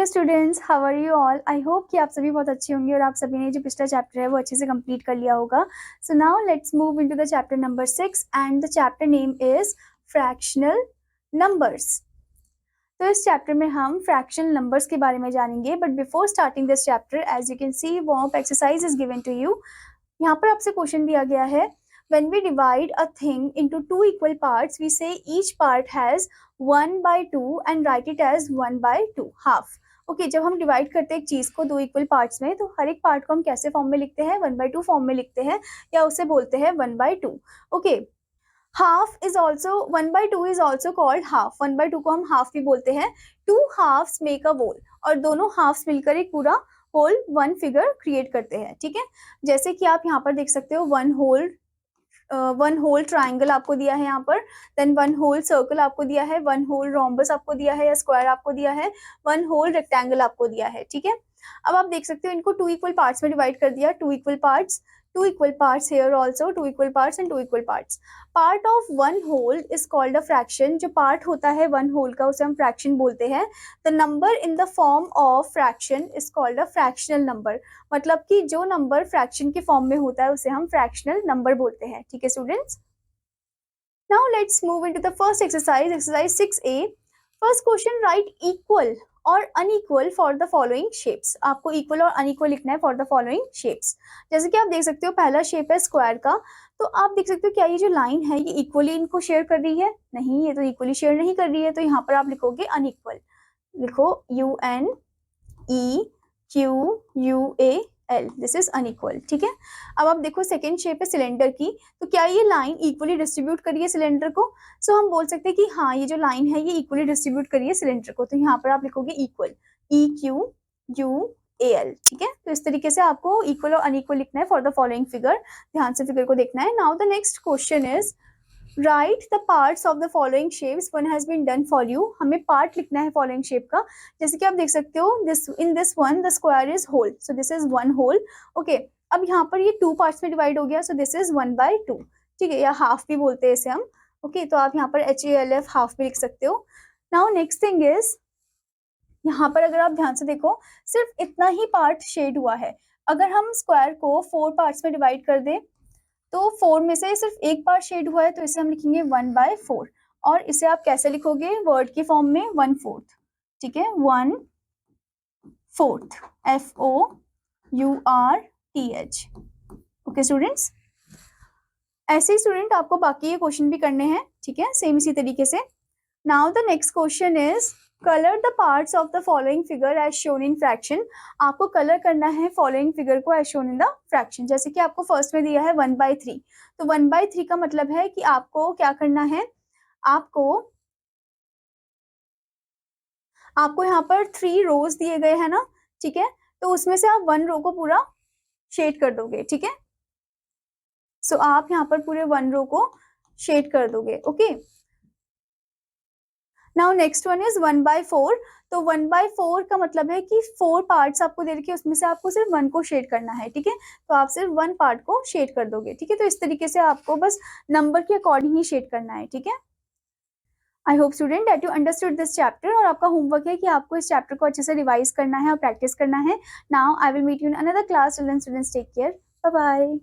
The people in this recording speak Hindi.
Students, how are you all? I hope कि आप सभी बहुत अच्छे होंगे और आप सभी ने जो पिछला चैप्टर है वो अच्छे से कंप्लीट कर लिया होगा. So now let's move into the chapter number 6 and the chapter name is fractional numbers. तो इस चैप्टर में हम फ्रैक्शनल नंबर्स के बारे में जानेंगे. But before starting this chapter, as you can see, warm up exercise is given to you. यहाँ पर आपसे क्वेश्चन दिया गया है, when we divide a thing into two equal parts, we say each part has 1/2 and write it as 1/2 half. Okay, जब हम डिवाइड करते हैं एक चीज को दो इक्वल पार्ट्स में, तो हर एक पार्ट को हम कैसे फॉर्म में लिखते हैं? 1/2 फॉर्म में लिखते हैं, या उसे बोलते हैं 1/2. Okay, half is also 1/2 is also called half. 1/2 को हम हाफ भी बोलते हैं. Two halves make a whole, और दोनों हाफ्स मिलकर एक पूरा होल वन फिगर क्रिएट करते हैं. ठीक है, जैसे कि आप यहाँ पर देख सकते हो, वन होल ट्राइंगल आपको दिया है यहाँ पर, देन वन होल सर्कल आपको दिया है, वन होल रोम्बस आपको दिया है या स्क्वायर आपको दिया है, वन होल रेक्टेंगल आपको दिया है. ठीक है, अब आप देख सकते हो इनको टू इक्वल पार्ट्स में डिवाइड कर दिया. Two equal parts here also, two equal parts and two equal parts. Part of one whole is called a fraction. जो पार्ट होता है वन होल का उसे हम फ्रैक्शन बोलते हैं. The number in the form of fraction is called a fractional number. मतलब कि जो नंबर फ्रैक्शन के फॉर्म में होता है उसे हम फ्रैक्शनल नंबर बोलते हैं. ठीक है students, now let's move into the first exercise, exercise 6A. First question, write equal और unequal for the following shapes. आपको इक्वल और अनइक्वल लिखना है फॉर द फॉलोइंग शेप्स. जैसे कि आप देख सकते हो, पहला शेप है स्क्वायर का. तो आप देख सकते हो क्या ये जो लाइन है ये इक्वली इनको शेयर कर रही है? नहीं, ये तो इक्वली शेयर नहीं कर रही है. तो यहाँ पर आप लिखोगे अनइक्वल. लिखो UNEQUAL, दिस इज अनइक्वल. ठीक है, अब आप देखो सेकेंड शेप है सिलेंडर की. तो क्या ये लाइन इक्वली डिस्ट्रीब्यूट करिए सिलेंडर को? सो हम बोल सकते हैं कि हाँ, ये जो लाइन है ये इक्वली डिस्ट्रीब्यूट करिए सिलेंडर को. तो यहाँ पर आप लिखोगे इक्वल, EQUAL. ठीक है, तो इस तरीके से आपको इक्वल और अनइक्वल लिखना है फॉर द फॉलोइंग फिगर. ध्यान से फिगर को देखना है. Now the next question is, write the parts of the following shapes. One has been done for you. हमें पार्ट लिखना है फॉलोइंग शेप का. जैसे कि आप देख सकते हो, this one the square is whole, so this is one whole. Okay, अब यहाँ पर ये टू पार्ट्स में डिवाइड हो गया, सो दिस इज 1/2. ठीक है, या हाफ भी बोलते हैं इसे हम. ओके, तो आप यहाँ पर HALF हाफ भी लिख सकते हो. नाउ नेक्स्ट थिंग इज, यहाँ पर अगर आप ध्यान से देखो, सिर्फ इतना ही पार्ट शेड हुआ है. अगर हम स्क्वायर को 4 पार्ट्स में डिवाइड कर दें, तो 4 में से सिर्फ एक पार्ट शेड हुआ है, तो इसे हम लिखेंगे 1/4. और इसे आप कैसे लिखोगे? वर्ड की फॉर्म में 1/4. ठीक है, 1/4, FOURTH. ओके स्टूडेंट्स, ऐसे ही स्टूडेंट आपको बाकी ये क्वेश्चन भी करने हैं. ठीक है, सेम इसी तरीके से. Now the next question is, colour the parts of the following figure as shown in fraction. आपको कलर करना है फॉलोइंग फिगर को as shown in the fraction. जैसे कि आपको फर्स्ट में दिया है 1/3. तो 1/3 का मतलब है कि आपको क्या करना है? आपको यहाँ पर 3 रोज दिए गए हैं ना. ठीक है, तो उसमें से आप 1 रो को पूरा शेड कर दोगे. ठीक है, सो आप यहाँ पर पूरे 1 रो को शेड कर दोगे. Okay, now next one is 1/4. तो 1/4 का मतलब है कि 4 पार्ट्स आपको दे रखे, उसमें से आपको सिर्फ 1 को शेड करना है. ठीक है, तो आप सिर्फ 1 पार्ट को शेड कर दोगे. ठीक है, तो इस तरीके से आपको बस नंबर के अकॉर्डिंग ही शेड करना है. ठीक है, I hope student that you understood this chapter. और आपका होमवर्क है कि आपको इस चैप्टर को अच्छे से रिवाइज करना है और प्रैक्टिस करना है. Now I will meet you in another class. Students take care, bye bye.